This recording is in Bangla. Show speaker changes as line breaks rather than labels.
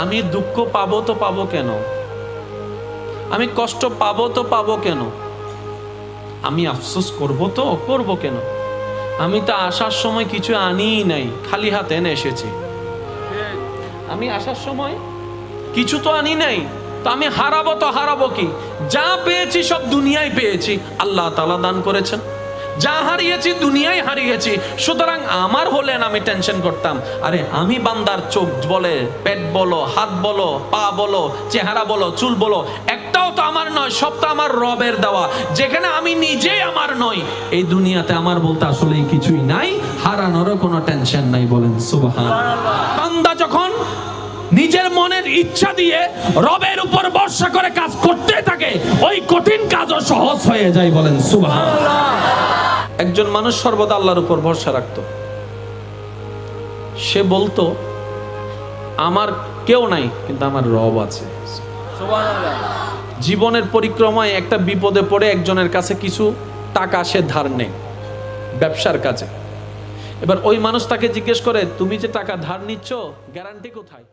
আমি দুঃখ পাবো তো পাবো কেন, আমি কষ্ট পাবো তো পাবো কেন, আমি আফসোস করবো তো করবো কেন, আমি তো আসার সময় কিছু আনিই নাই, খালি হাতে এনে এসেছি। আমি আসার সময় কিছু তো আনি নাই, তো আমি হারাবো তো হারাবো কি? যা পেয়েছি সব দুনিয়ায় পেয়েছি, আল্লাহ তাআলা দান করেছেন। যা হারিয়েছি দুনিয়ায় হারিয়েছি, সুতরাং আমার হলেন আমি টেনশন করতাম। আরে আমি বান্দার চোখ বলে, পেট বলো, হাত বলো, পা বলো, চেহারা বলো, চুল বলো, একটাও তো আমার নয়, সব তো আমার রবের দেওয়া। যেখানে আমি নিজেই আমার নই, এই দুনিয়াতে আমার বলতে আসলে কিছুই নাই, হারানোরও কোনো টেনশন নাই। বলেন সুবহানাল্লাহ। বান্দা যখন নিজের মনের ইচ্ছা দিয়ে রবের উপর ভরসা করে কাজ করতে থাকে, ওই কঠিন কাজও সহজ হয়ে যায়। বলেন সুবহানাল্লাহ। একজন মানুষ সর্বদা আল্লাহর উপর ভরসা রাখতো। সে বলতো আমার কেউ নাই, কিন্তু আমার রব আছে। সুবহানাল্লাহ। জীবনের পরিক্রমায় একটা বিপদে পড়ে একজনের কাছে কিছু টাকা সে ধার নেয় ব্যবসার কাজে। এবার ওই মানুষ তাকে জিজ্ঞেস করে, তুমি যে টাকা ধার নিচ্ছ, গ্যারান্টি কোথায়?